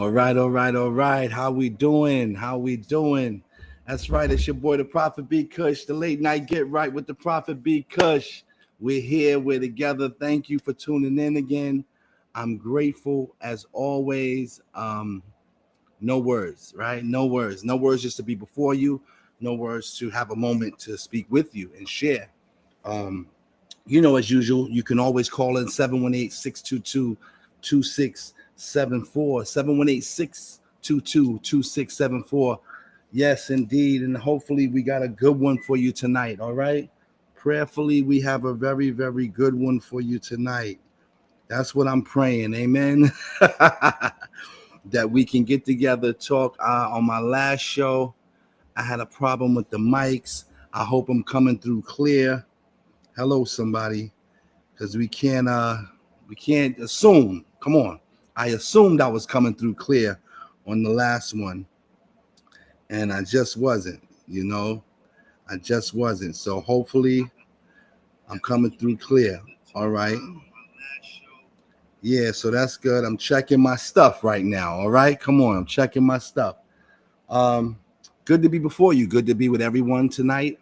All right. How we doing? How we doing? That's right. It's your boy, the Prophet B. Khush, the late night get right with the Prophet B. Khush. We're here. We're together. Thank you for tuning in again. I'm grateful as always. No words, right? No words. No words just to be before you. No words to have a moment to speak with you and share. Um, as usual, you can always call in 718-622-2674, 718-622-2674. Yes, indeed. And hopefully we got a good one for you tonight. All right. Prayerfully, we have a very, very good one for you tonight. That's what I'm praying. Amen. That we can get together, talk. On my last show, I had a problem with the mics. I hope I'm coming through clear. Hello, somebody. Because we can't assume. Come on. I assumed I was coming through clear on the last one, and I just wasn't. I just wasn't. So hopefully I'm coming through clear. All right. Yeah, so that's good. I'm checking my stuff right now. All right. Come on. I'm checking my stuff. Um, Good to be before you. Good to be with everyone tonight.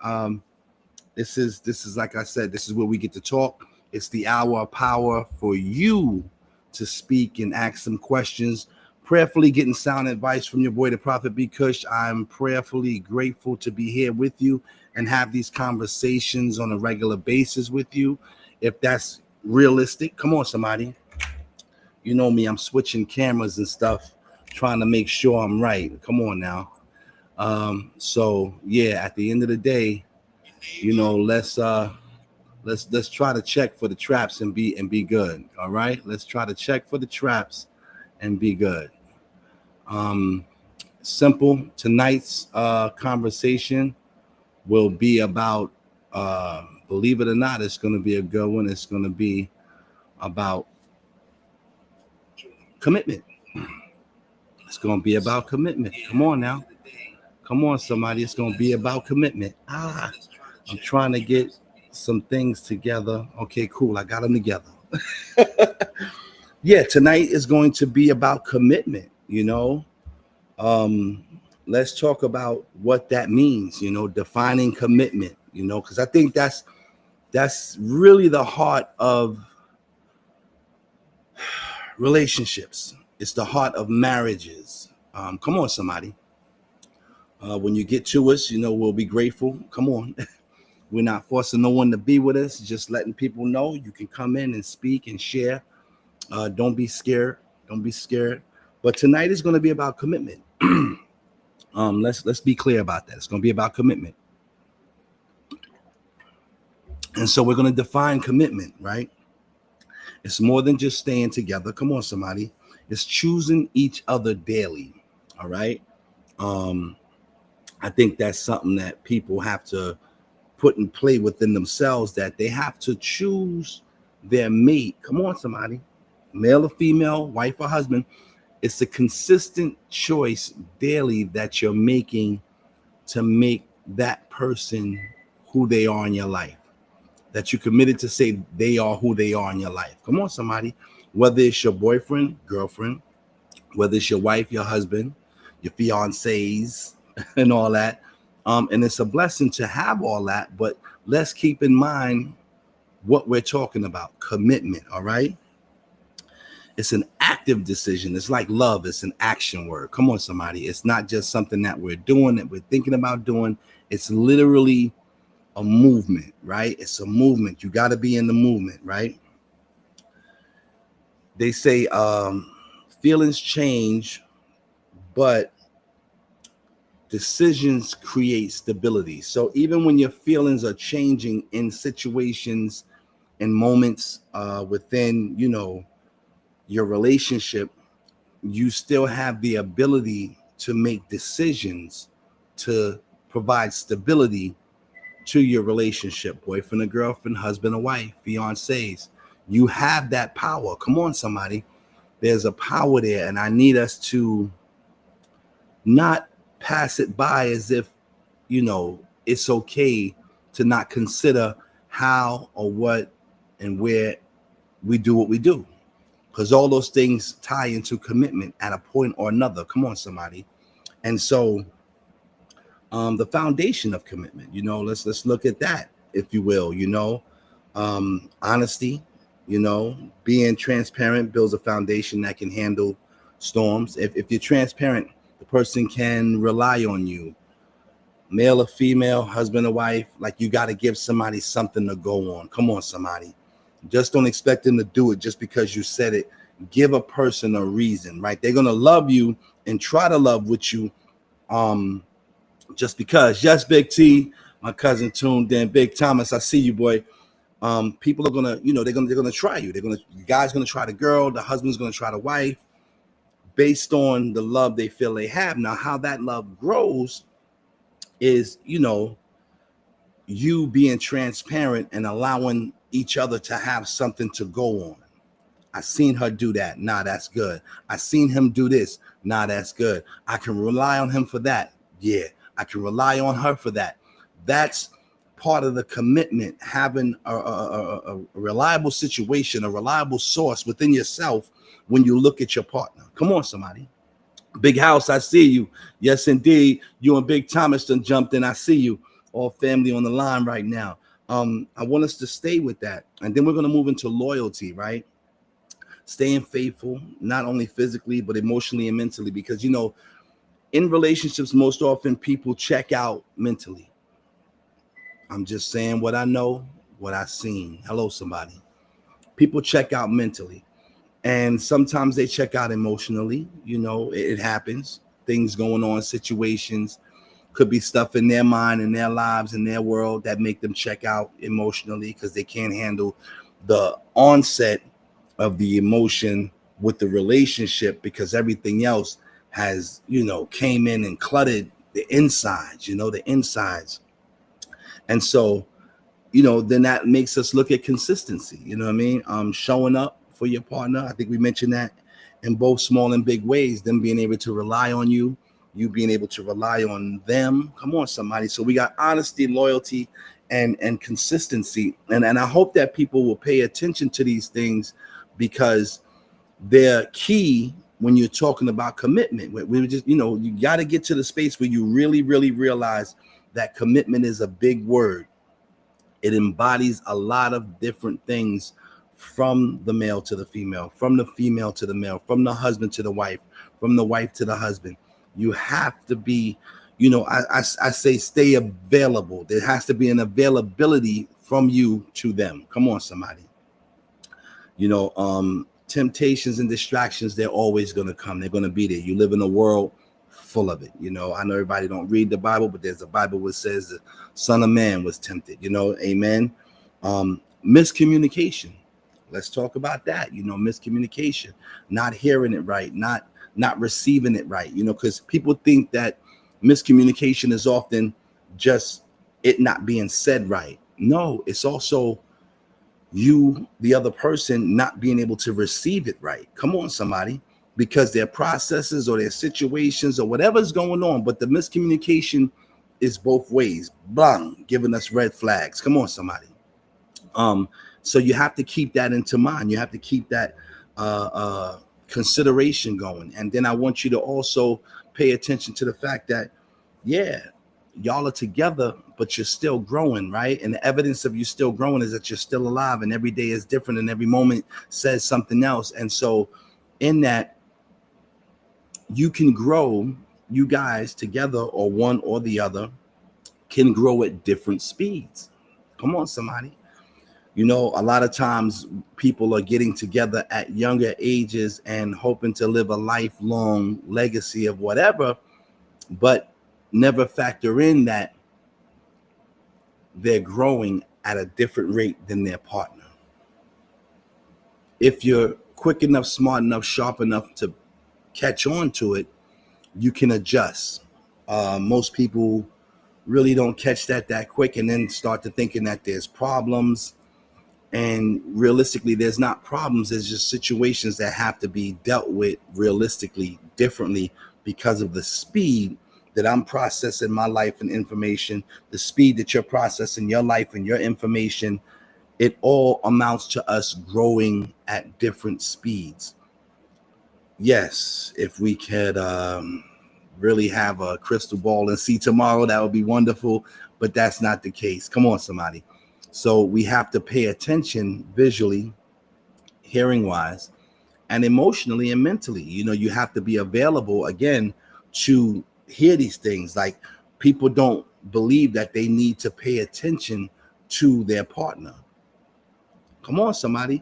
This is like I said, this is where we get to talk. It's the hour of power for you to speak and ask some questions. Prayerfully getting sound advice from your boy, the Prophet B. Khush. I'm prayerfully grateful to be here with you and have these conversations on a regular basis with you. If that's realistic, come on, somebody. You know me, I'm switching cameras and stuff, trying to make sure I'm right. Come on now. So yeah, at the end of the day, let's try to check for the traps and be good. All right, let's try to check for the traps and be good. um Simple. Tonight's conversation will be about, believe it or not, it's going to be a good one. It's going to be about commitment. It's going to be about commitment. Come on now. Come on, somebody. It's going to be about commitment. I'm trying to get some things together. Okay, cool. I got them together. Yeah, tonight is going to be about commitment. Um, let's talk about what that means, defining commitment, because I think that's really the heart of relationships. It's the heart of marriages. Come on, somebody. When you get to us, we'll be grateful. Come on. We're not forcing no one to be with us, just letting people know you can come in and speak and share. Don't be scared. Don't be scared. But tonight is going to be about commitment. Let's be clear about that. It's going to be about commitment. And so we're going to define commitment, right? It's more than just staying together. Come on, somebody. It's choosing each other daily. All right. Um, I think that's something that people have to put in play within themselves, that they have to choose their mate. Come on, somebody. Male or female, wife or husband. It's a consistent choice daily that you're making to make that person who they are in your life, that you committed to say they are who they are in your life. Come on, somebody. Whether it's your boyfriend, girlfriend, whether it's your wife, your husband, your fiancés, and all that. And it's a blessing to have all that, but let's keep in mind what we're talking about. Commitment, all right? It's an active decision. It's like love. It's an action word. Come on, somebody. It's not just something that we're doing, that we're thinking about doing. It's literally a movement, right? It's a movement. You got to be in the movement, right? They say feelings change, but decisions create stability. So even when your feelings are changing in situations and moments within, your relationship, you still have the ability to make decisions to provide stability to your relationship, boyfriend or girlfriend, husband or wife, fiancés. You have that power. Come on, somebody. There's a power there, and I need us to not pass it by as if, it's okay to not consider how or what and where we do what we do. because all those things tie into commitment at a point or another. Come on, somebody. And so the foundation of commitment, let's look at that, if you will. Honesty, being transparent builds a foundation that can handle storms. If you're transparent, the person can rely on you, male or female, husband or wife. Like, you got to give somebody something to go on. Come on, somebody. Just don't expect them to do it just because you said it. Give a person a reason, right? They're going to love you and try to love with you just because. Yes, Big T, my cousin tuned in. Big Thomas, I see you, boy. People are gonna, they're gonna try you. The guy's gonna try the girl, the husband's gonna try the wife, based on the love they feel they have. Now, how that love grows is, you being transparent and allowing each other to have something to go on. I seen her do that. Nah, that's good. I seen him do this. Nah, that's good. I can rely on him for that. Yeah, I can rely on her for that. That's part of the commitment, having a reliable situation, a reliable source within yourself when you look at your partner. Come on, somebody. Big House, I see you. Yes, indeed. You and Big Thomas done jumped in. I see you. All family on the line right now. I want us to stay with that. And then we're going to move into loyalty, right? Staying faithful, not only physically, but emotionally and mentally. Because, in relationships, most often people check out mentally. I'm just saying what I know, what I've seen. Hello, somebody. People check out mentally. And sometimes they check out emotionally. It happens. Things going on, situations, could be stuff in their mind, in their lives, in their world that make them check out emotionally because they can't handle the onset of the emotion with the relationship, because everything else has, came in and cluttered the insides, the insides. And so, then that makes us look at consistency. You know what I mean? Showing up for your partner. I think we mentioned that in both small and big ways. Them being able to rely on you, you being able to rely on them. Come on, somebody. So we got honesty, loyalty, and consistency. And I hope that people will pay attention to these things, because they're key when you're talking about commitment. We just, you got to get to the space where you really, really realize that commitment is a big word. It embodies a lot of different things, from the male to the female, from the female to the male, from the husband to the wife, from the wife to the husband. You have to be, I say stay available. There has to be an availability from you to them. Come on, somebody. Temptations and distractions, they're always going to come. They're going to be there. You live in a world full of it. I know everybody don't read the Bible, but there's a Bible which says the Son of Man was tempted. Amen. Miscommunication. Let's talk about that. Miscommunication, not hearing it right, not receiving it right. Because people think that miscommunication is often just it not being said right. No, it's also you, the other person, not being able to receive it right. Come on, somebody. Because their processes or their situations or whatever's going on, but the miscommunication is both ways. Blang, giving us red flags. Come on, somebody. So you have to keep that into mind. You have to keep that consideration going. And then I want you to also pay attention to the fact that, yeah, y'all are together, but you're still growing, right? And the evidence of you still growing is that you're still alive, and every day is different, and every moment says something else. And so in that, you can grow, you guys together, or one or the other can grow at different speeds. Come on, somebody. A lot of times people are getting together at younger ages and hoping to live a lifelong legacy of whatever, but never factor in that they're growing at a different rate than their partner. If you're quick enough, smart enough, sharp enough to catch on to it, you can adjust. Most people really don't catch that quick, and then start to thinking that there's problems. And realistically, there's not problems. There's just situations that have to be dealt with realistically differently, because of the speed that I'm processing my life and information, the speed that you're processing your life and your information it all amounts to us growing at different speeds. Yes, if we could really have a crystal ball and see tomorrow, that would be wonderful, but that's not the case. Come on, somebody. So we have to pay attention visually, hearing wise, and emotionally and mentally. You have to be available again to hear these things. Like, people don't believe that they need to pay attention to their partner. Come on, somebody.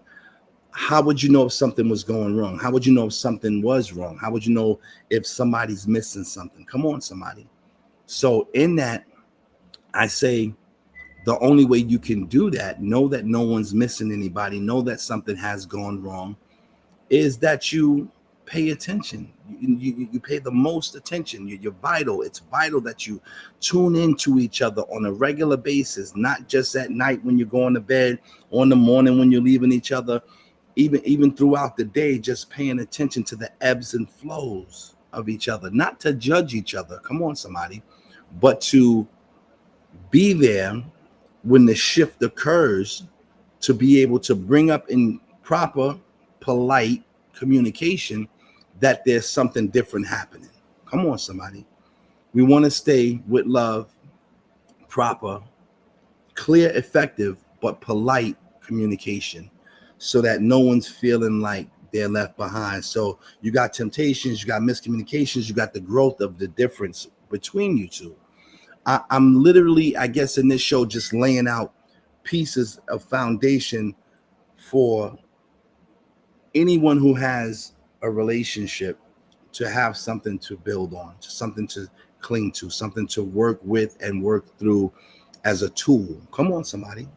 How would you know if something was going wrong? How would you know if something was wrong? How would you know if somebody's missing something? Come on, somebody. So in that, I say the only way you can do that, know that no one's missing anybody, know that something has gone wrong, is that you pay attention. You pay the most attention. You're vital. It's vital that you tune into each other on a regular basis, not just at night when you're going to bed, or in the morning when you're leaving each other, even throughout the day, just paying attention to the ebbs and flows of each other, not to judge each other. Come on, somebody, but to be there when the shift occurs, to be able to bring up in proper, polite communication that there's something different happening. Come on, somebody. We want to stay with love, proper, clear, effective, but polite communication, so that no one's feeling like they're left behind. So you got temptations, you got miscommunications, you got the growth of the difference between you two. I'm literally, I guess, in this show just laying out pieces of foundation for anyone who has a relationship to have something to build on, to something to cling to, something to work with and work through as a tool. Come on, somebody.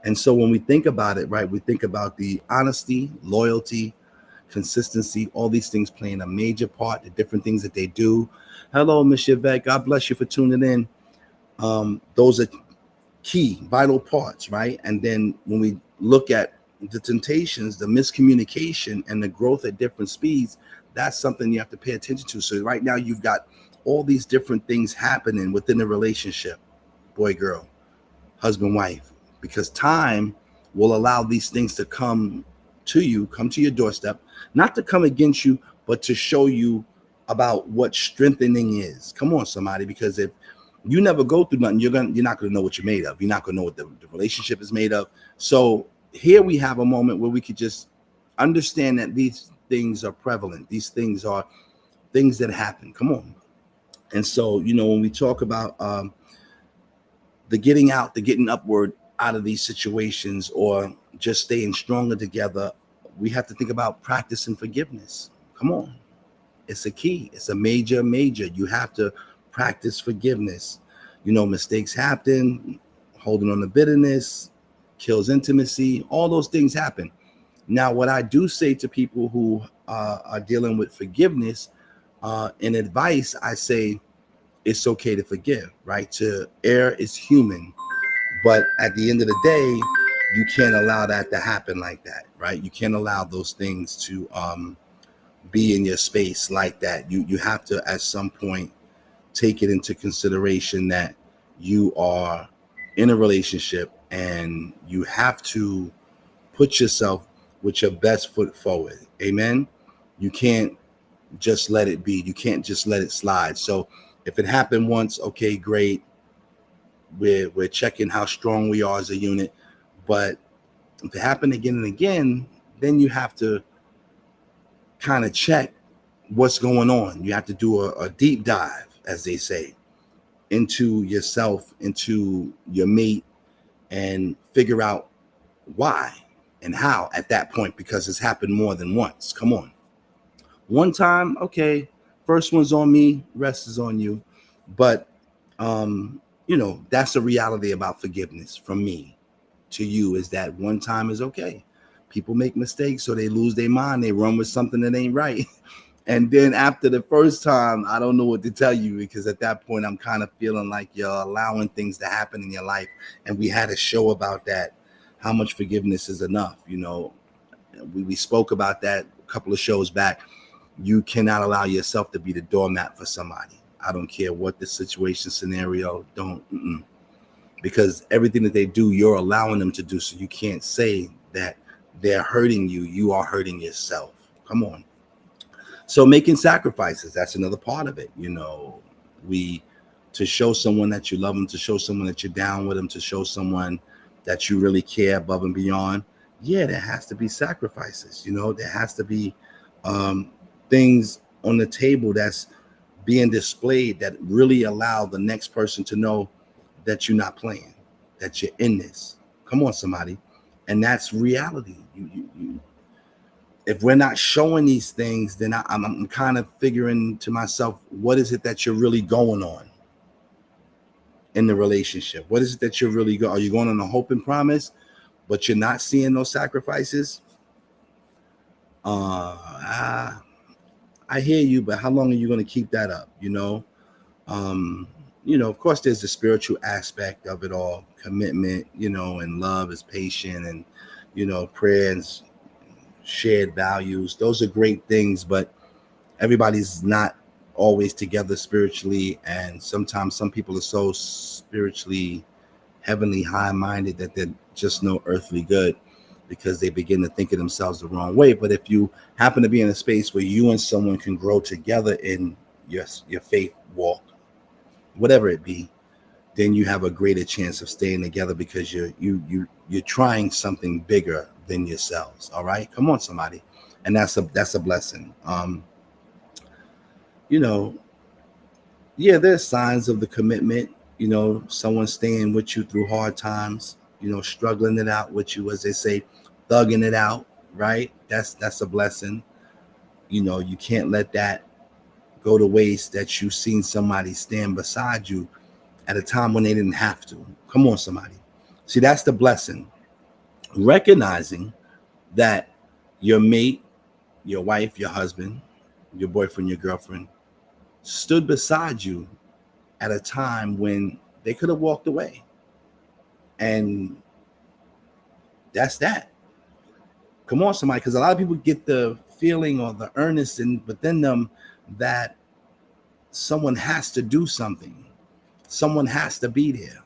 And so when we think about it, right, we think about the honesty, loyalty, consistency, all these things playing a major part, the different things that they do. Hello, Miss Yvette. God bless you for tuning in. Those are key, vital parts, right? And then when we look at the temptations, the miscommunication, and the growth at different speeds, that's something you have to pay attention to. So right now you've got all these different things happening within the relationship, boy, girl, husband, wife, because time will allow these things to come to you, come to your doorstep, not to come against you, but to show you about what strengthening is. Come on, somebody, because if you never go through nothing, you're not gonna know what you're made of. You're not gonna know what the relationship is made of. So here we have a moment where we could just understand that these things are prevalent. These things are things that happen. Come on. And so, when we talk about the getting out, the getting upward out of these situations, or just staying stronger together, we have to think about practicing forgiveness. Come on. It's a key. It's a major. You have to practice forgiveness. Mistakes happen. Holding on to bitterness kills intimacy. All those things happen. Now, what I do say to people who are dealing with forgiveness, in advice, I say it's okay to forgive, right? To err is human. But at the end of the day, you can't allow that to happen like that, right? You can't allow those things to be in your space like that. You have to, at some point, take it into consideration that you are in a relationship and you have to put yourself with your best foot forward. Amen. You can't just let it be. You can't just let it slide. So if it happened once, okay, great. We're checking how strong we are as a unit. But if it happened again and again, then you have to kind of check what's going on. You have to do a deep dive, as they say, into yourself, into your mate, and figure out why and how at that point, because it's happened more than once. Come on. One time, okay, first one's on me, rest is on you. But that's the reality about forgiveness from me to you, is that one time is okay. People make mistakes, so they lose their mind, they run with something that ain't right. And then after the first time, I don't know what to tell you, because at that point I'm kind of feeling like you're allowing things to happen in your life. And we had a show about that, how much forgiveness is enough. We spoke about that a couple of shows back. You cannot allow yourself to be the doormat for somebody. I don't care what the situation, scenario, don't. because everything that they do, you're allowing them to do. So you can't say that they're hurting you. You are hurting yourself. Come on. So making sacrifices, that's another part of it. We to show someone that you love them, to show someone that you're down with them, to show someone that you really care above and beyond. Yeah, there has to be sacrifices. There has to be um, things on the table that's being displayed that really allow the next person to know that you're not playing, that you're in this. Come on, somebody. And that's reality. If we're not showing these things, then I'm kind of figuring to myself, what is it that you're really going on in the relationship? What is it that you're really going? Are you going on a hope and promise, but you're not seeing those sacrifices? I hear you, but how long are you going to keep that up? Um, of course, there's the spiritual aspect of it all, commitment, and love is patient, and prayer and shared values. Those are great things, but everybody's not always together spiritually, and sometimes some people are so spiritually heavenly high-minded that they're just no earthly good because they begin to think of themselves the wrong way. But if you happen to be in a space where you and someone can grow together in your faith walk, whatever it be, then you have a greater chance of staying together because you're trying something bigger than yourselves. All right, come on, somebody. And that's a blessing. You know, yeah, there's signs of the commitment. Someone staying with you through hard times. Struggling it out with you, as they say, thugging it out. Right? That's a blessing. You can't let that go to waste. That you've seen somebody stand beside you at a time when they didn't have to. Come on, somebody. See, that's the blessing. Recognizing that your mate, your wife, your husband, your boyfriend, your girlfriend stood beside you at a time when they could have walked away. And that's that. Come on, somebody, because a lot of people get the feeling or the earnest within them that someone has to do something. Someone has to be there.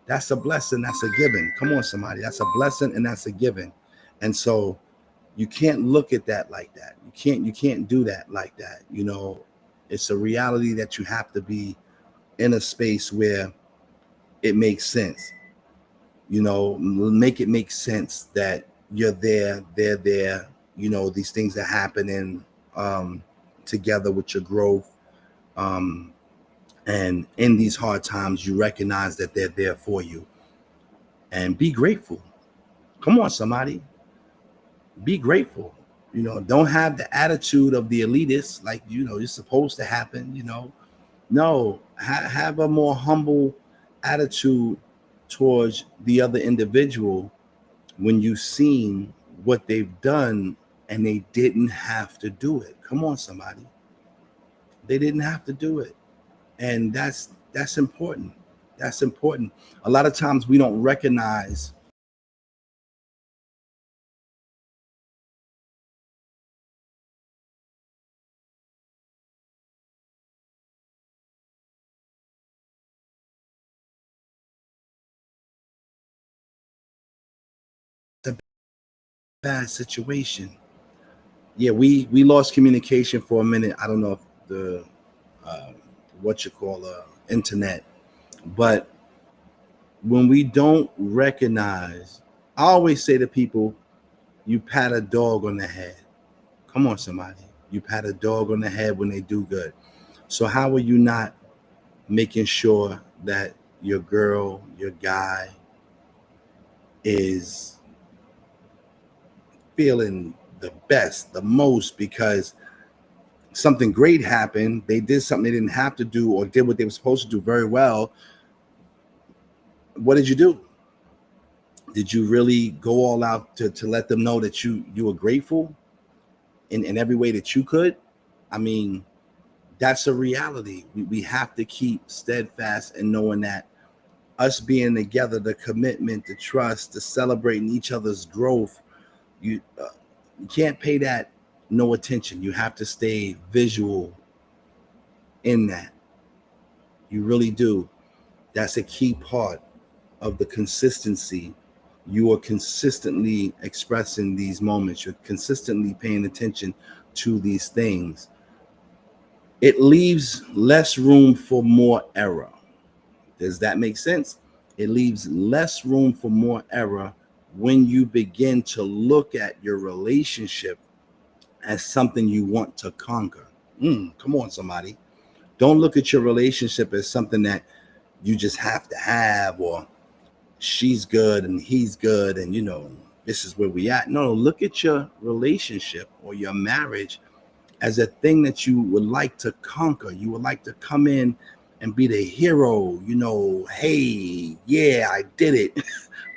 That's a blessing. That's a given. Come on, somebody. That's a blessing and that's a given. And so you can't look at that like that. You can't do that like that. It's a reality that you have to be in a space where it makes sense. Make it make sense that you're there, they're there. These things are happening together with your growth. Um, and in these hard times, you recognize that they're there for you, and be grateful. Come on, somebody, be grateful. Don't have the attitude of the elitists, like you're supposed to happen. No, have a more humble attitude towards the other individual when you've seen what they've done and they didn't have to do it. Come on, somebody. They didn't have to do it. And that's important. That's important. A lot of times we don't recognize the bad situation. Yeah, we lost communication for a minute. I don't know if the uh, what you call internet, but when we don't recognize, I always say to people, you pat a dog on the head. Come on, somebody. You pat a dog on the head when they do good. So how are you not making sure that your girl, your guy is feeling the best, the most, because something great happened. They did something they didn't have to do or did what they were supposed to do very well. What did you do? Did you really go all out to let them know that you were grateful in every way that you could? I mean, that's a reality. We have to keep steadfast and knowing that us being together, the commitment, the trust, the celebrating each other's growth, you you can't pay that no attention. You have to stay visual in that. You really do. That's a key part. of the consistency. You are consistently expressing these moments. You're consistently paying attention to these things. It leaves less room for more error. Does that make sense? It leaves less room for more error when you begin to look at your relationship as something you want to conquer. Come on, somebody. Don't look at your relationship as something that you just have to have, or she's good and he's good and this is where we at. No, look at your relationship or your marriage as a thing that you would like to conquer. You would like to come in and be the hero. Hey, yeah, I did it.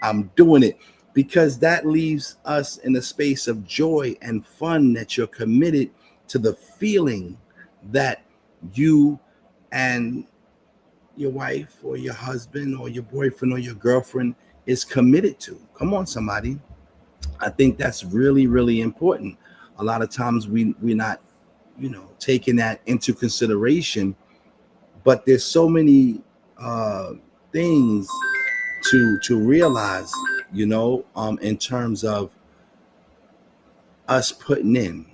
I'm doing it. Because that leaves us in a space of joy and fun, that you're committed to the feeling that you and your wife or your husband or your boyfriend or your girlfriend is committed to. Come on, somebody. I think that's really, really important. A lot of times we're not, taking that into consideration, but there's so many things to realize, in terms of us putting in,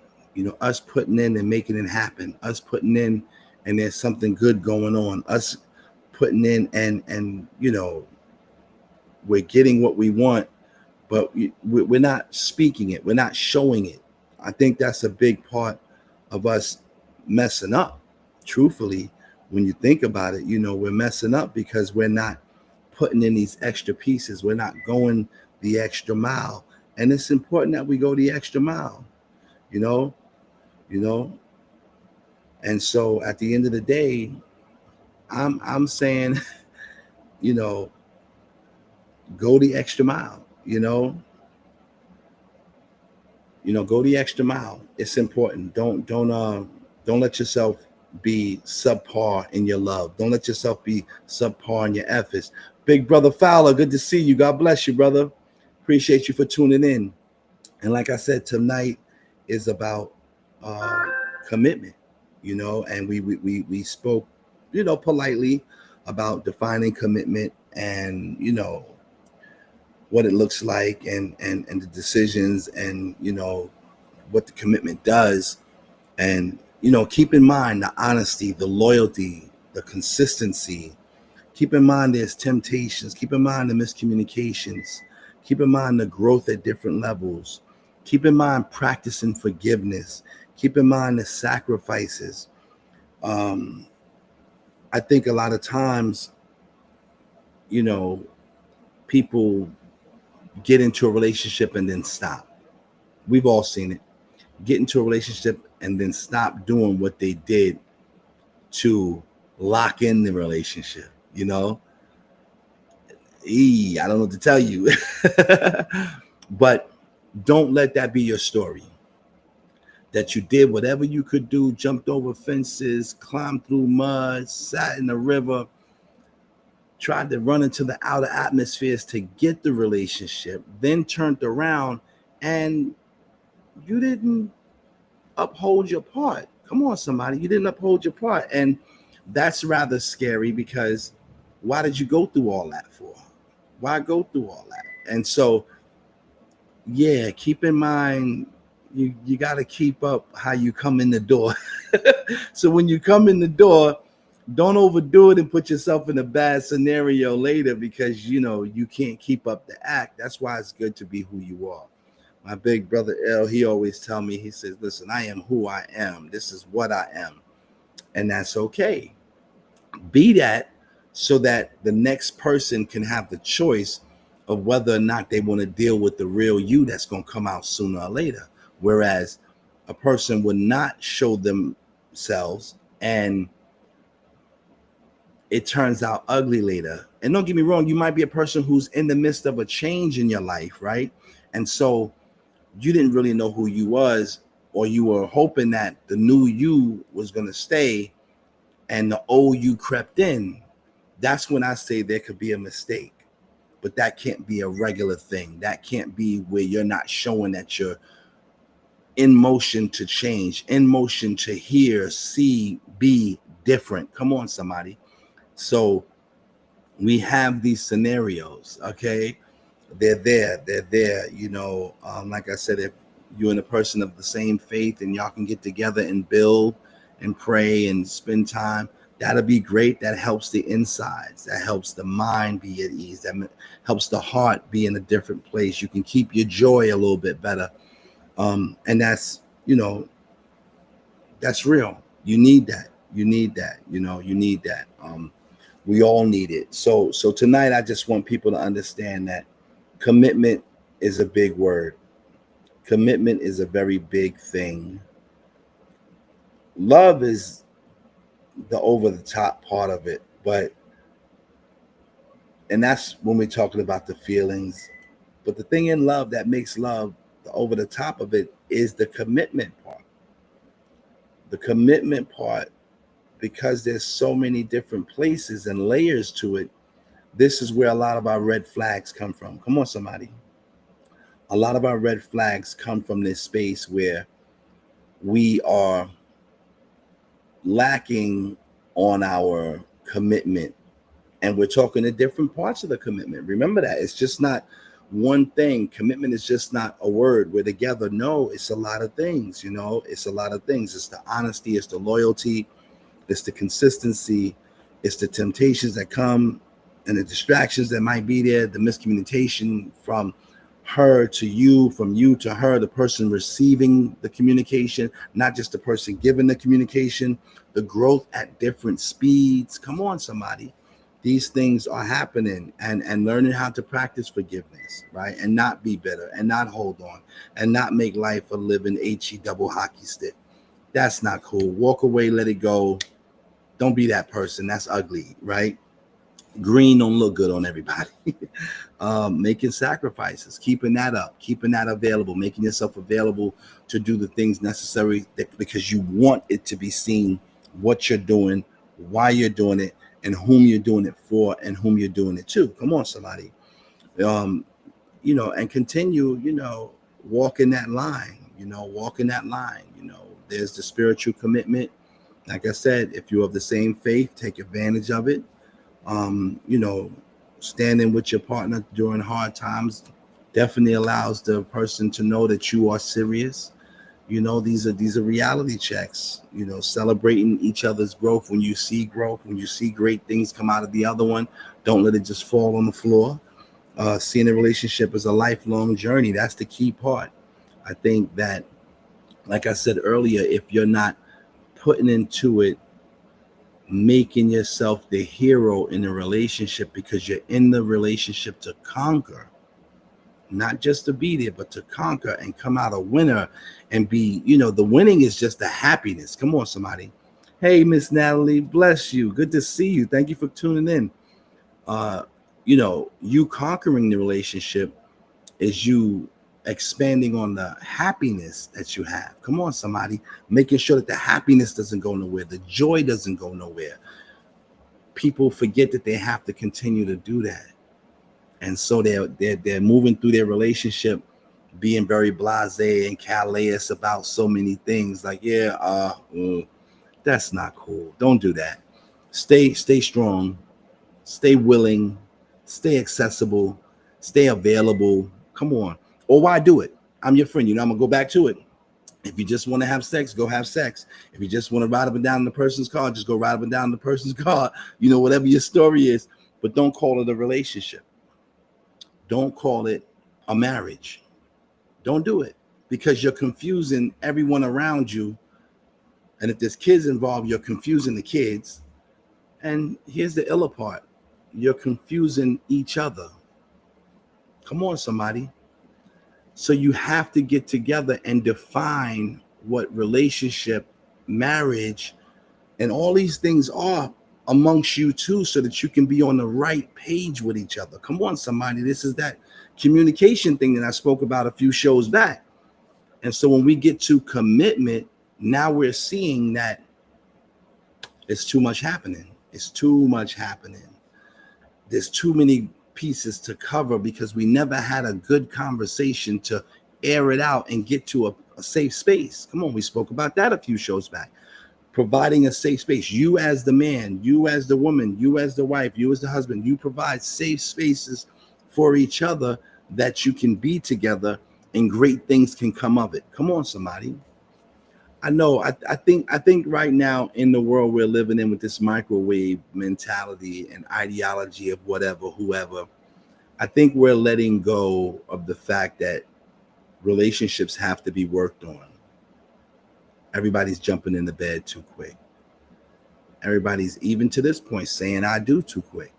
us putting in and making it happen, us putting in and there's something good going on, us putting in and we're getting what we want, but we're not speaking it, we're not showing it. I think that's a big part of us messing up. Truthfully, when you think about it, we're messing up because we're not putting in these extra pieces, we're not going the extra mile. And it's important that we go the extra mile, you know you know and so at the end of the day, I'm saying, you know go the extra mile. Go the extra mile. It's important. Don't let yourself be subpar in your love. Don't let yourself be subpar in your efforts. Big brother Fowler, good to see you. God bless you, brother. Appreciate you for tuning in. And like I said, tonight is about uh, commitment. And we spoke, politely about defining commitment, and what it looks like, and the decisions, and what the commitment does. And keep in mind the honesty, the loyalty, the consistency. Keep in mind there's temptations. Keep in mind the miscommunications. Keep in mind the growth at different levels. Keep in mind practicing forgiveness. Keep in mind the sacrifices. I think a lot of times, people get into a relationship and then stop. We've all seen it. Get into a relationship and then stop doing what they did to lock in the relationship. I don't know what to tell you. But don't let that be your story. That you did whatever you could do, jumped over fences, climbed through mud, sat in the river, tried to run into the outer atmospheres to get the relationship, then turned around and you didn't uphold your part. Come on, somebody. You didn't uphold your part. And that's rather scary, because why did you go through all that for? Why go through all that? And so, yeah, keep in mind, you got to keep up how you come in the door. So when you come in the door, don't overdo it and put yourself in a bad scenario later, because you can't keep up the act. That's why it's good to be who you are. My big brother L, he always tell me, he says, listen, I am who I am. This is what I am. And that's okay. Be that, so that the next person can have the choice of whether or not they want to deal with the real you that's going to come out sooner or later. Whereas a person would not show themselves and it turns out ugly later. And don't get me wrong, you might be a person who's in the midst of a change in your life, right? And so you didn't really know who you was, or you were hoping that the new you was going to stay and the old you crept in. That's when I say there could be a mistake. But that can't be a regular thing. That can't be where you're not showing that you're in motion to change, in motion to hear, see, be different. Come on, somebody. So we have these scenarios, okay? They're there, like I said, if you and a person of the same faith and y'all can get together and build and pray and spend time, that'll be great. That helps the insides, that helps the mind be at ease, that helps the heart be in a different place. You can keep your joy a little bit better. And that's real. You need that. We all need it. So tonight I just want people to understand that commitment is a big word. Commitment is a very big thing. Love is the over the top part of it, and that's when we're talking about the feelings. But the thing in love that makes love the over the top of it is the commitment part. The commitment part, because there's so many different places and layers to it. This is where a lot of our red flags come from. Come on, somebody. A lot of our red flags come from this space where we are lacking on our commitment, and we're talking the different parts of the commitment. Remember that it's just not one thing. Commitment is just not a word. We're together. No, it's a lot of things. It's a lot of things. It's the honesty, it's the loyalty, it's the consistency, it's the temptations that come and the distractions that might be there, the miscommunication from her to you, from you to her, the person receiving the communication, not just the person giving the communication, the growth at different speeds. Come on, somebody. These things are happening, and learning how to practice forgiveness, right? And not be bitter and not hold on and not make life a living HE double hockey stick. That's not cool. Walk away, let it go. Don't be that person. That's ugly, right? Green don't look good on everybody. Making sacrifices, keeping that up, keeping that available, making yourself available to do the things necessary because you want it to be seen what you're doing, why you're doing it, and whom you're doing it for, and whom you're doing it to. Come on, somebody. And continue, walking that line, walking that line. There's the spiritual commitment. Like I said, if you're of the same faith, take advantage of it. um, you know, Standing with your partner during hard times definitely allows the person to know that you are serious. These are reality checks. Celebrating each other's growth. When you see growth, when you see great things come out of the other one, don't let it just fall on the floor. Seeing a relationship as a lifelong journey, that's the key part. I think that, like I said earlier, if you're not putting into it, making yourself the hero in a relationship, because you're in the relationship to conquer, not just to be there, but to conquer and come out a winner and be, the winning is just the happiness. Come on, somebody. Hey, Miss Natalie, bless you. Good to see you. Thank you for tuning in. Uh, you conquering the relationship is you expanding on the happiness that you have. Come on, somebody. Making sure that the happiness doesn't go nowhere, the joy doesn't go nowhere. People forget that they have to continue to do that, and so they're moving through their relationship being very blasé and callous about so many things. Like, yeah, that's not cool. Don't do that. Stay strong, stay willing, stay accessible, stay available. Come on. Or why do it? I'm your friend. I'm gonna go back to it. If you just want to have sex, go have sex. If you just want to ride up and down in the person's car, just go ride up and down in the person's car. Whatever your story is, but don't call it a relationship. Don't call it a marriage. Don't do it, because you're confusing everyone around you. And if there's kids involved, you're confusing the kids. And here's the iller part: you're confusing each other. Come on, somebody. So you have to get together and define what relationship, marriage, and all these things are amongst you two, so that you can be on the right page with each other. Come on, somebody. This is that communication thing that I spoke about a few shows back. And so when we get to commitment, now we're seeing that it's too much happening. It's too much happening. There's too many pieces to cover, because we never had a good conversation to air it out and get to a safe space. Come on, we spoke about that a few shows back. providing a safe space. You as the man, you as the woman, you as the wife, you as the husband, you provide safe spaces for each other that you can be together and great things can come of it. Come on, somebody. I know. I think right now in the world we're living in with this microwave mentality and ideology of whatever, whoever, I think we're letting go of the fact that relationships have to be worked on. Everybody's jumping in the bed too quick. Everybody's, even to this point, saying I do too quick.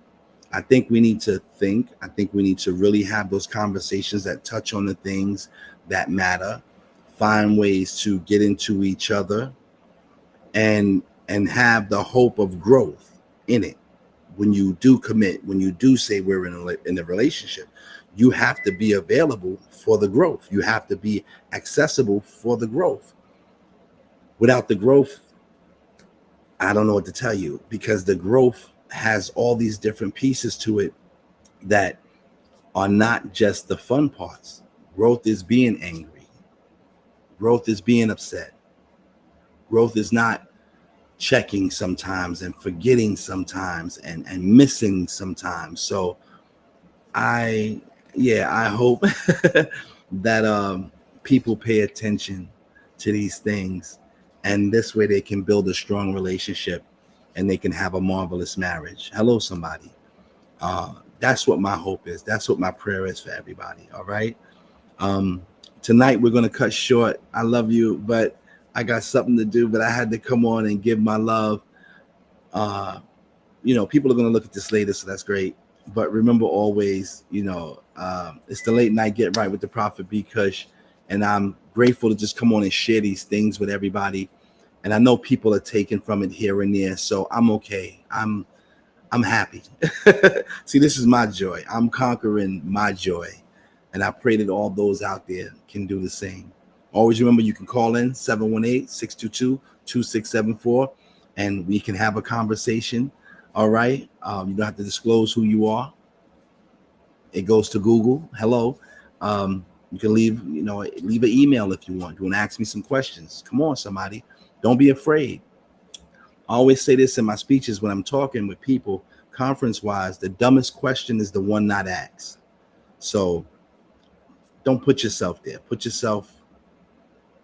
I think we need to think. I think we need to really have those conversations that touch on the things that matter, find ways to get into each other and have the hope of growth in it. When you do commit, when you do say we're in a relationship, you have to be available for the growth. You have to be accessible for the growth. Without the growth, I don't know what to tell you, because the growth has all these different pieces to it that are not just the fun parts. Growth is being angry. Growth is being upset. Growth is not checking sometimes and forgetting sometimes and missing sometimes. So I hope that people pay attention to these things, and this way they can build a strong relationship and they can have a marvelous marriage. Hello, somebody. That's what my hope is. That's what my prayer is for everybody. All right. Um, Tonight we're gonna cut short. I love you, but I got something to do. But I had to come on and give my love. Uh, People are gonna look at this later, so that's great. But remember always, it's the late night get right with the Prophet B Kush, and I'm grateful to just come on and share these things with everybody. And I know people are taking from it here and there, so I'm okay. I'm happy. See, this is my joy. I'm conquering my joy. And I pray that all those out there can do the same. Always remember, you can call in 718-622-2674 and we can have a conversation. All right. You don't have to disclose who you are. It goes to Google. Hello. You can leave an email if you want. You want to ask me some questions. Come on, somebody. Don't be afraid. I always say this in my speeches when I'm talking with people, conference wise: the dumbest question is the one not asked. So don't put yourself there. Put yourself,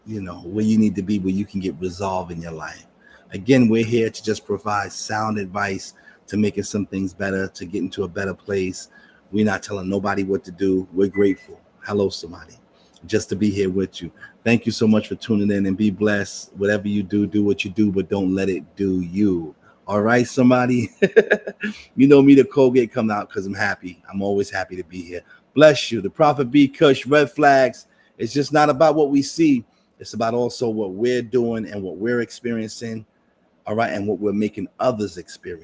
where you need to be, where you can get resolve in your life. Again, we're here to just provide sound advice to making some things better, to get into a better place. We're not telling nobody what to do. We're grateful. Hello, somebody. Just to be here with you. Thank you so much for tuning in, and be blessed. Whatever you do, do what you do, but don't let it do you. All right, somebody. You know me, the Colgate come out because I'm happy. I'm always happy to be here. Bless you. The Prophet B Kush, red flags. It's just not about what we see. It's about also what we're doing and what we're experiencing. All right. And what we're making others experience.